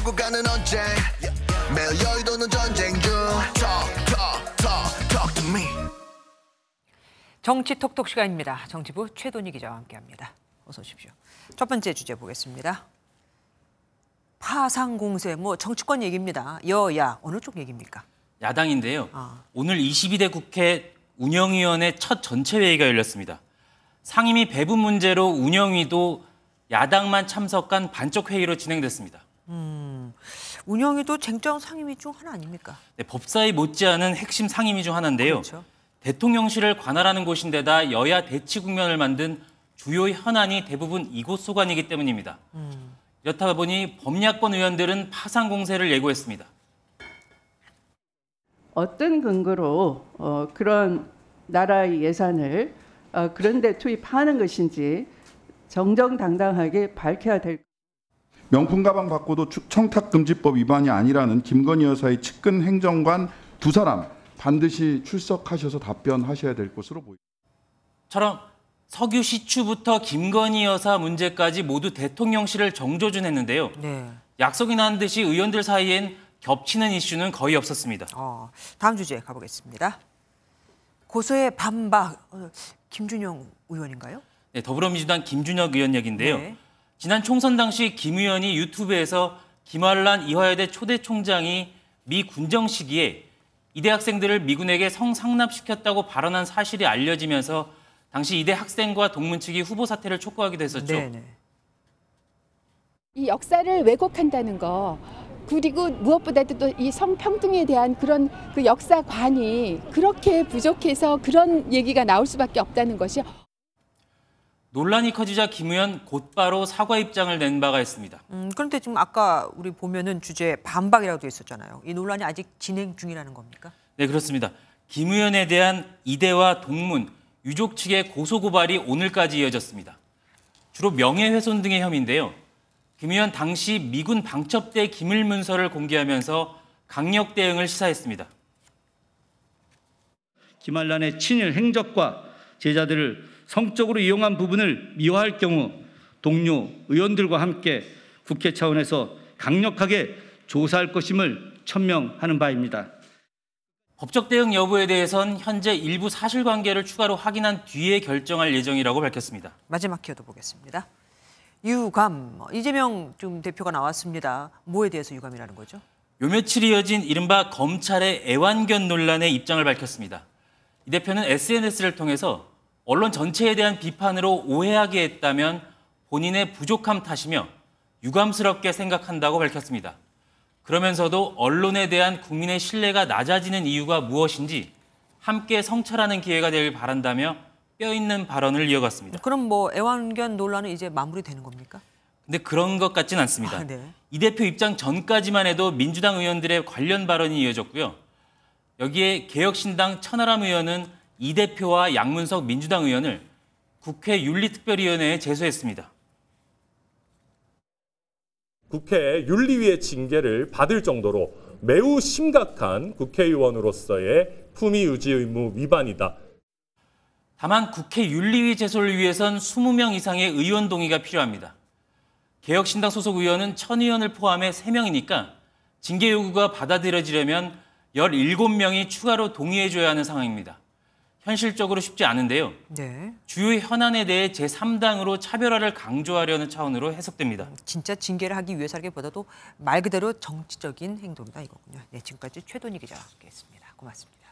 행복하는 언제 매일 여의도는 전쟁 중 Talk to me. 정치 톡톡 시간입니다. 정치부 최돈희 기자와 함께합니다. 어서 오십시오. 첫 번째 주제 보겠습니다. 파상 공세, 정치권 얘기입니다. 여야 어느 쪽 얘기입니까? 야당인데요. 오늘 22대 국회 운영위원회 첫 전체 회의가 열렸습니다. 상임위 배분 문제로 운영위도 야당만 참석한 반쪽 회의로 진행됐습니다. 운영위도 쟁점 상임위 중 하나 아닙니까? 네, 법사위 못지않은 핵심 상임위 중 하나인데요. 그렇죠. 대통령실을 관할하는 곳인데다 여야 대치 국면을 만든 주요 현안이 대부분 이곳 소관이기 때문입니다. 이렇다 보니 범야권 의원들은 파상 공세를 예고했습니다. 어떤 근거로 그런 나라의 예산을 그런 데 투입하는 것인지 정정당당하게 밝혀야 될. 명품 가방 받고도 청탁금지법 위반이 아니라는 김건희 여사의 측근 행정관 두 사람 반드시 출석하셔서 답변하셔야 될 것으로 보입니다. 처럼 석유 시추부터 김건희 여사 문제까지 모두 대통령실을 정조준했는데요. 네. 약속이 난 듯이 의원들 사이엔 겹치는 이슈는 거의 없었습니다. 다음 주제 가보겠습니다. 고소의 반박, 김준영 의원인가요? 네, 더불어민주당 김준혁 의원 얘기인데요. 네. 지난 총선 당시 김 의원이 유튜브에서 김환란 이화여대 초대 총장이 미 군정 시기에 이대 학생들을 미군에게 성상납시켰다고 발언한 사실이 알려지면서 당시 이대 학생과 동문 측이 후보 사퇴를 촉구하기도 했었죠. 네네. 이 역사를 왜곡한다는 거, 그리고 무엇보다도 또 이 성평등에 대한 그런 그 역사관이 그렇게 부족해서 그런 얘기가 나올 수밖에 없다는 것이. 논란이 커지자 김 의원 곧바로 사과 입장을 낸 바가 있습니다. 그런데 지금 아까 우리 보면은 주제 반박이라고 돼 있었잖아요. 이 논란이 아직 진행 중이라는 겁니까? 네, 그렇습니다. 김 의원에 대한 이대와 동문, 유족 측의 고소고발이 오늘까지 이어졌습니다. 주로 명예훼손 등의 혐의인데요. 김 의원 당시 미군 방첩대 기밀 문서를 공개하면서 강력 대응을 시사했습니다. 김환란의 친일 행적과 제자들을 성적으로 이용한 부분을 미화할 경우 동료 의원들과 함께 국회 차원에서 강력하게 조사할 것임을 천명하는 바입니다. 법적 대응 여부에 대해선 현재 일부 사실관계를 추가로 확인한 뒤에 결정할 예정이라고 밝혔습니다. 마지막 키워드 보겠습니다. 유감, 이재명 좀 대표가 나왔습니다. 뭐에 대해서 유감이라는 거죠? 요 며칠 이어진 이른바 검찰의 애완견 논란에 입장을 밝혔습니다. 이 대표는 SNS를 통해서 언론 전체에 대한 비판으로 오해하게 했다면 본인의 부족함 탓이며 유감스럽게 생각한다고 밝혔습니다. 그러면서도 언론에 대한 국민의 신뢰가 낮아지는 이유가 무엇인지 함께 성찰하는 기회가 되길 바란다며 뼈있는 발언을 이어갔습니다. 그럼 애완견 논란은 이제 마무리되는 겁니까? 근데 그런 것 같진 않습니다. 네. 이 대표 입장 전까지만 해도 민주당 의원들의 관련 발언이 이어졌고요. 여기에 개혁신당 천하람 의원은 이 대표와 양문석 민주당 의원을 국회 윤리특별위원회에 제소했습니다. 국회 윤리위의 징계를 받을 정도로 매우 심각한 국회의원으로서의 품위 유지 의무 위반이다. 다만 국회 윤리위 제소를 위해선 20명 이상의 의원 동의가 필요합니다. 개혁신당 소속 의원은 천 의원을 포함해 3명이니까 징계 요구가 받아들여지려면 17명이 추가로 동의해줘야 하는 상황입니다. 현실적으로 쉽지 않은데요. 네. 주요 현안에 대해 제3당으로 차별화를 강조하려는 차원으로 해석됩니다. 진짜 징계를 하기 위해서라기보다도 말 그대로 정치적인 행동이다 이거군요. 네, 지금까지 최돈희 기자와 함께했습니다. 고맙습니다.